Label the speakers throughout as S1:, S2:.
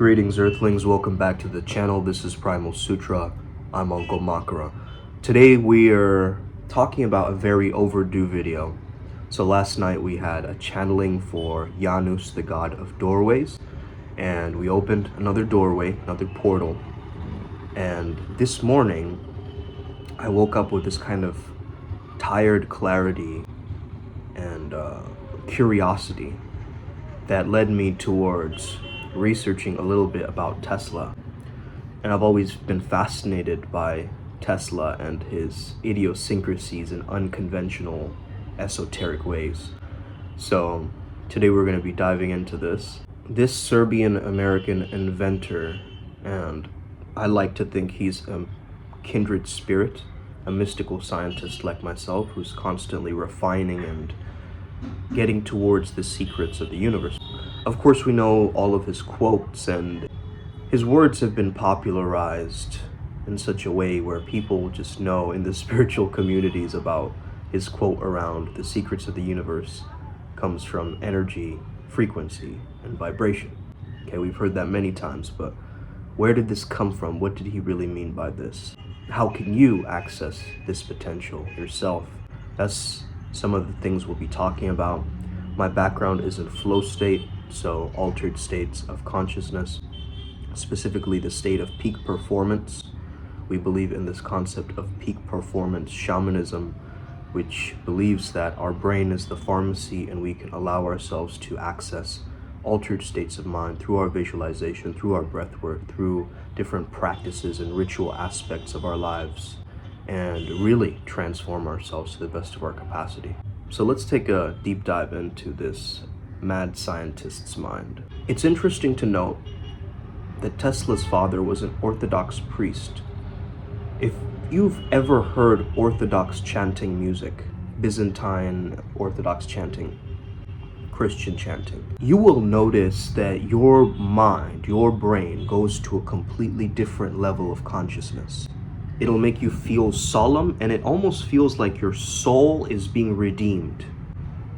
S1: Greetings Earthlings, welcome back to the channel. This is Primal Sutra. I'm Uncle Makara. Today we are talking about a very overdue video. So last night we had a channeling for Janus, the god of doorways, and we opened another doorway, another portal. And this morning I woke up with this kind of tired clarity and curiosity that led me towards researching a little bit about Tesla. And I've always been fascinated by Tesla and his idiosyncrasies and unconventional esoteric ways. So today we're going to be diving into this. This Serbian-American inventor, and I like to think he's a kindred spirit, a mystical scientist like myself who's constantly refining and getting towards the secrets of the universe. Of course, we know all of his quotes, and his words have been popularized in such a way where people just know in the spiritual communities about his quote around the secrets of the universe comes from energy, frequency, and vibration. Okay, we've heard that many times, but where did this come from? What did he really mean by this? How can you access this potential yourself? That's some of the things we'll be talking about. My background is in flow state, so altered states of consciousness, specifically the state of peak performance. We believe in this concept of peak performance shamanism, which believes that our brain is the pharmacy and we can allow ourselves to access altered states of mind through our visualization, through our breath work, through different practices and ritual aspects of our lives, and really transform ourselves to the best of our capacity. So let's take a deep dive into this mad scientist's mind. It's interesting to note that Tesla's father was an Orthodox priest. If you've ever heard Orthodox chanting music, Byzantine Orthodox chanting, Christian chanting, you will notice that your mind, your brain goes to a completely different level of consciousness. It'll make you feel solemn, and it almost feels like your soul is being redeemed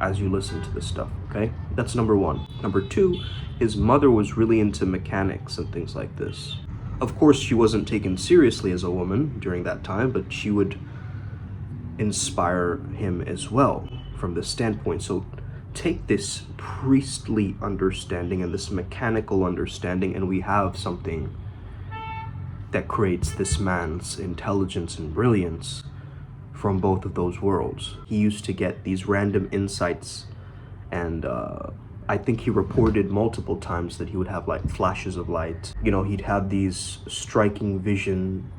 S1: as you listen to this stuff, okay? That's number one. Number two, his mother was really into mechanics and things like this. Of course, she wasn't taken seriously as a woman during that time, but she would inspire him as well from this standpoint. So take this priestly understanding and this mechanical understanding, and we have something that creates this man's intelligence and brilliance from both of those worlds. He used to get these random insights, and I think he reported multiple times that he would have like flashes of light. You know, he'd have these striking vision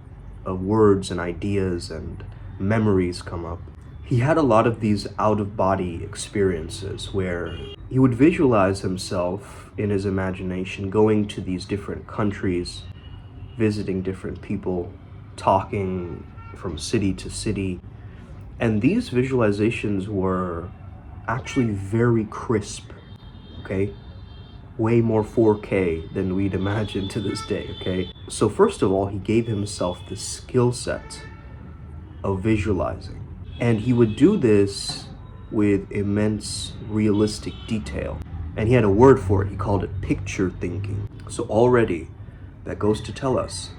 S1: of words and ideas and memories come up. He had a lot of these out-of-body experiences where he would visualize himself in his imagination going to these different countries, visiting different people, talking from city to city. And these visualizations were actually very crisp, okay? Way more 4K than we'd imagine to this day, okay? So first of all, he gave himself the skill set of visualizing. And he would do this with immense realistic detail. And he had a word for it. He called it picture thinking. So already, that goes to tell us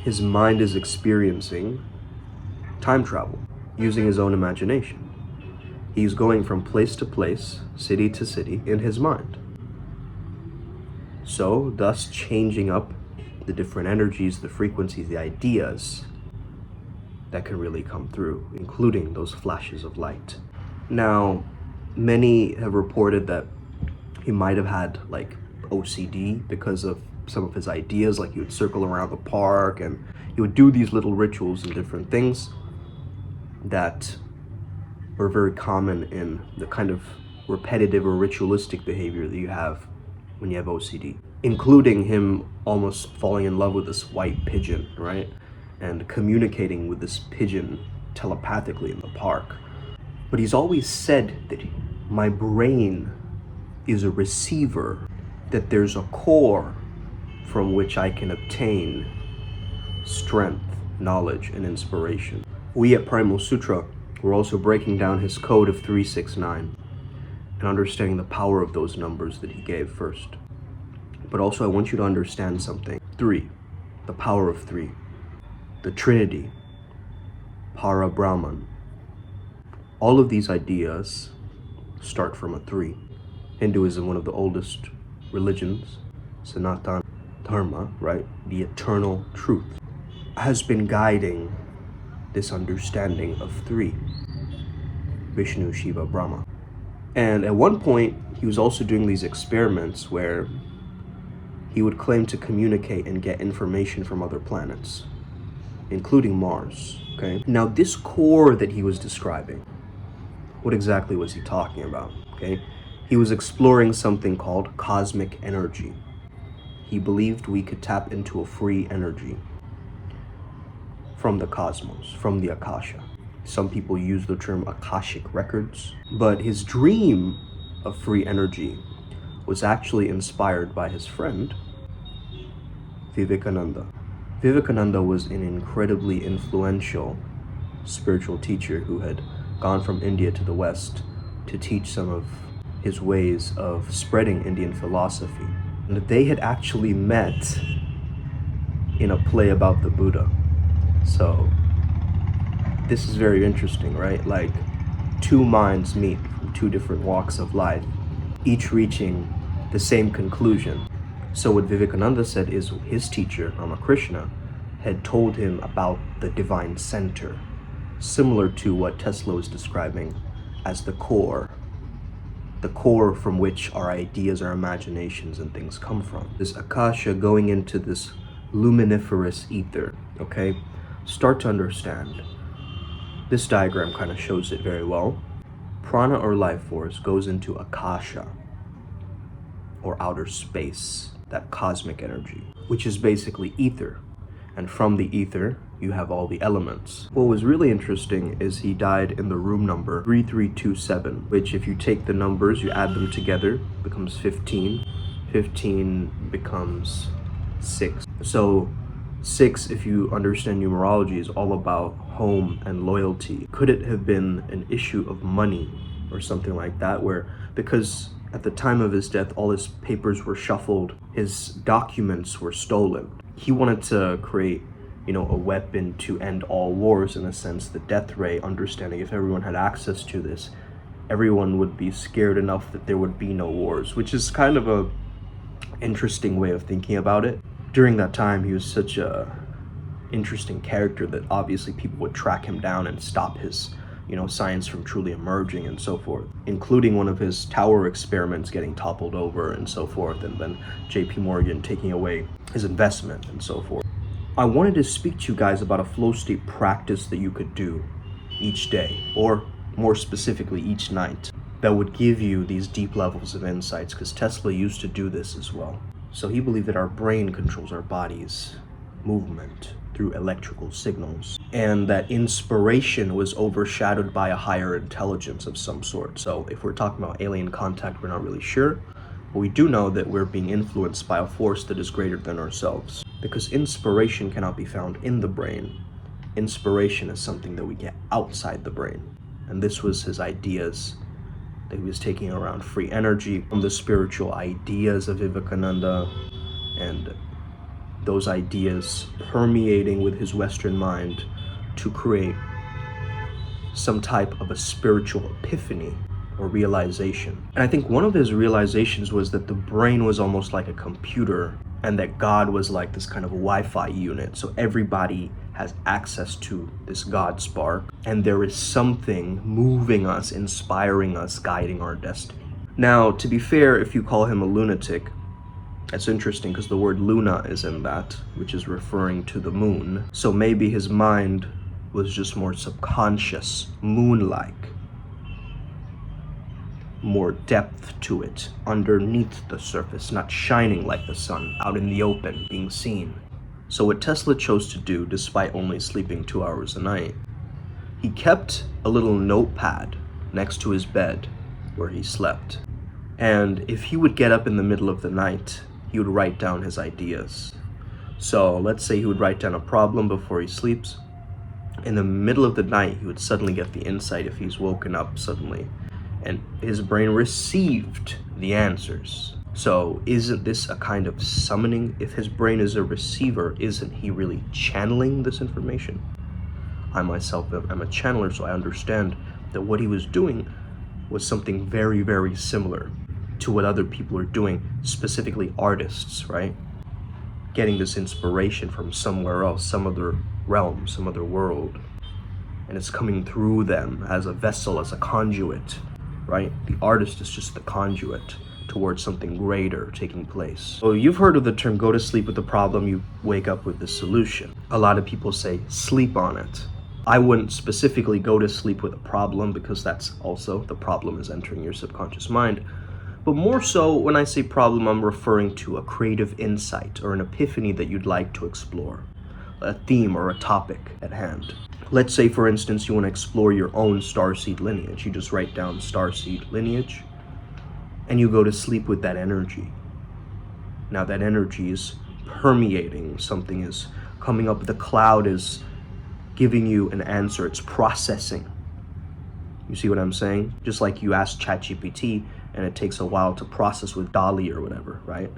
S1: his mind is experiencing time travel using his own imagination. He's going from place to place, city to city in his mind. So thus changing up the different energies, the frequencies, the ideas that can really come through, including those flashes of light. Now, many have reported that he might have had like OCD because of some of his ideas, like he would circle around the park and he would do these little rituals and different things that were very common in the kind of repetitive or ritualistic behavior that you have when you have OCD, including him almost falling in love with this white pigeon, right? And communicating with this pigeon telepathically in the park. But he's always said that my brain is a receiver, that there's a core from which I can obtain strength, knowledge, and inspiration. We at Primal Sutra, we're also breaking down his code of 369 and understanding the power of those numbers that he gave first. But also I want you to understand something. 3, the power of 3, the Trinity, Para Brahman. All of these ideas start from a 3. Hinduism, one of the oldest religions, Sanatana Dharma, right? The eternal truth, has been guiding this understanding of 3. Vishnu, Shiva, Brahma. And at one point, he was also doing these experiments where he would claim to communicate and get information from other planets, including Mars, okay? Now, this core that he was describing, what exactly was he talking about, okay? He was exploring something called cosmic energy. He believed we could tap into a free energy from the cosmos, from the Akasha. Some people use the term Akashic records, but his dream of free energy was actually inspired by his friend, Vivekananda. Vivekananda was an incredibly influential spiritual teacher who had gone from India to the West to teach some of his ways of spreading Indian philosophy. And they had actually met in a play about the Buddha. So this is very interesting, right? Like, 2 minds meet from 2 different walks of life, each reaching the same conclusion. So what Vivekananda said is his teacher, Ramakrishna, had told him about the divine center, similar to what Tesla was describing as the core from which our ideas, our imaginations, and things come from. This Akasha going into this luminiferous ether, okay? Start to understand. This diagram kind of shows it very well. Prana, or life force, goes into Akasha, or outer space, that cosmic energy, which is basically ether. And from the ether, you have all the elements. What was really interesting is he died in the room number 3327, which, if you take the numbers, you add them together, becomes 15. 15 becomes 6. So 6, if you understand numerology, is all about home and loyalty. Could it have been an issue of money or something like that, where, because at the time of his death, all his papers were shuffled, his documents were stolen. He wanted to create, a weapon to end all wars, in a sense, the death ray, understanding if everyone had access to this, everyone would be scared enough that there would be no wars, which is kind of a interesting way of thinking about it. During that time, he was such a interesting character that obviously people would track him down and stop his science from truly emerging and so forth, including one of his tower experiments getting toppled over and so forth, and then JP Morgan taking away his investment and so forth. I wanted to speak to you guys about a flow state practice that you could do each day, or more specifically each night, that would give you these deep levels of insights, because Tesla used to do this as well. So he believed that our brain controls our body's movement through electrical signals, and that inspiration was overshadowed by a higher intelligence of some sort. So if we're talking about alien contact, we're not really sure, but we do know that we're being influenced by a force that is greater than ourselves, because inspiration cannot be found in the brain. Inspiration is something that we get outside the brain. And this was his ideas that he was taking around free energy from the spiritual ideas of Vivekananda, and those ideas permeating with his Western mind to create some type of a spiritual epiphany or realization. And I think one of his realizations was that the brain was almost like a computer, and that God was like this kind of Wi-Fi unit. So everybody has access to this God spark, and there is something moving us, inspiring us, guiding our destiny. Now, to be fair, if you call him a lunatic, it's interesting because the word Luna is in that, which is referring to the moon. So maybe his mind was just more subconscious, moon-like, more depth to it, underneath the surface, not shining like the sun, out in the open, being seen. So what Tesla chose to do, despite only sleeping 2 hours a night, he kept a little notepad next to his bed where he slept. And if he would get up in the middle of the night, he would write down his ideas. So let's say he would write down a problem before he sleeps. In the middle of the night, he would suddenly get the insight if he's woken up suddenly. And his brain received the answers. So isn't this a kind of summoning? If his brain is a receiver, isn't he really channeling this information? I myself am a channeler, so I understand that what he was doing was something very, very similar to what other people are doing, specifically artists, right? Getting this inspiration from somewhere else, some other realm, some other world. And it's coming through them as a vessel, as a conduit, right? The artist is just the conduit towards something greater taking place. So you've heard of the term go to sleep with the problem, you wake up with the solution. A lot of people say sleep on it. I wouldn't specifically go to sleep with a problem, because that's also, the problem is entering your subconscious mind. But more so, when I say problem, I'm referring to a creative insight or an epiphany that you'd like to explore, a theme or a topic at hand. Let's say, for instance, you want to explore your own starseed lineage. You just write down starseed lineage, and you go to sleep with that energy. Now that energy is permeating, something is coming up, the cloud is giving you an answer, it's processing. You see what I'm saying? Just like you ask ChatGPT and it takes a while to process with DALL-E or whatever, right?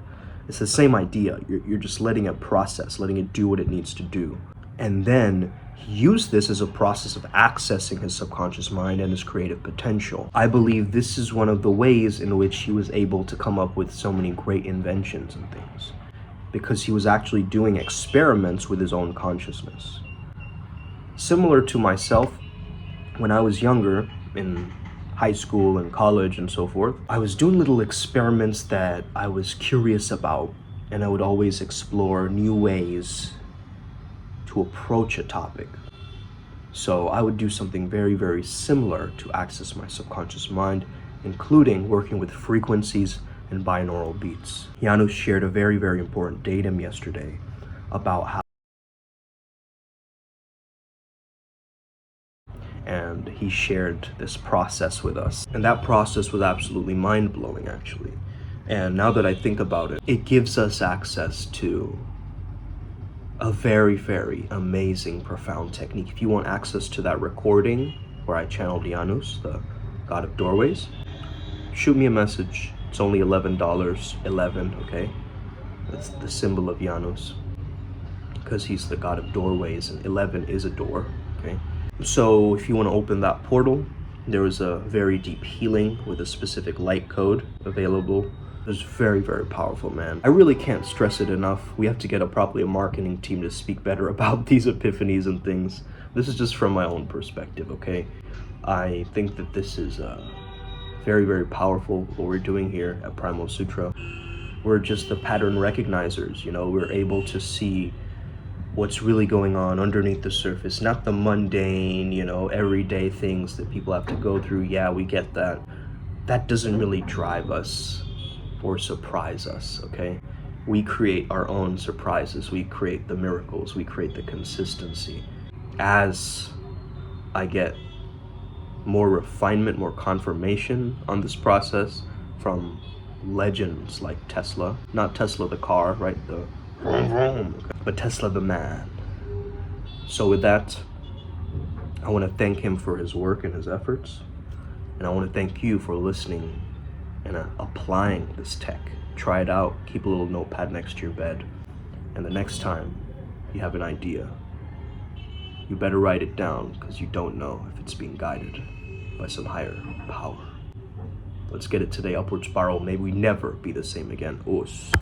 S1: It's the same idea. You're just letting it process, letting it do what it needs to do. And then use this as a process of accessing his subconscious mind and his creative potential. I believe this is one of the ways in which he was able to come up with so many great inventions and things, because he was actually doing experiments with his own consciousness. Similar to myself, when I was younger, in high school and college and so forth, I was doing little experiments that I was curious about, and I would always explore new ways to approach a topic. So I would do something very, very similar to access my subconscious mind, including working with frequencies and binaural beats. Janusz shared a very, very important datum yesterday about how, and he shared this process with us. And that process was absolutely mind-blowing, actually. And now that I think about it, it gives us access to a very, very amazing, profound technique. If you want access to that recording where I channeled Janusz, the God of Doorways, shoot me a message. It's only $11, 11, okay? That's the symbol of Janusz, because he's the God of Doorways, and 11 is a door, okay? So if you want to open that portal, there is a very deep healing with a specific light code available. It's very, very powerful, man. I really can't stress it enough. We have to get probably a marketing team to speak better about these epiphanies and things. This is just from my own perspective, okay? I think that this is very, very powerful, what we're doing here at Primal Sutra. We're just the pattern recognizers, you know? We're able to see what's really going on underneath the surface, not the mundane, you know, everyday things that people have to go through. Yeah, we get that. That doesn't really drive us or surprise us, okay? We create our own surprises. We create the miracles. We create the consistency. As I get more refinement, more confirmation on this process from legends like Tesla, not Tesla the car, right? The vroom vroom, but Tesla the man. So with that, I want to thank him for his work and his efforts, and I want to thank you for listening and applying this tech. Try it out. Keep a little notepad next to your bed, and the next time you have an idea, you better write it down, because you don't know if it's being guided by some higher power. Let's get it today. Upward spiral. May we never be the same again. Us.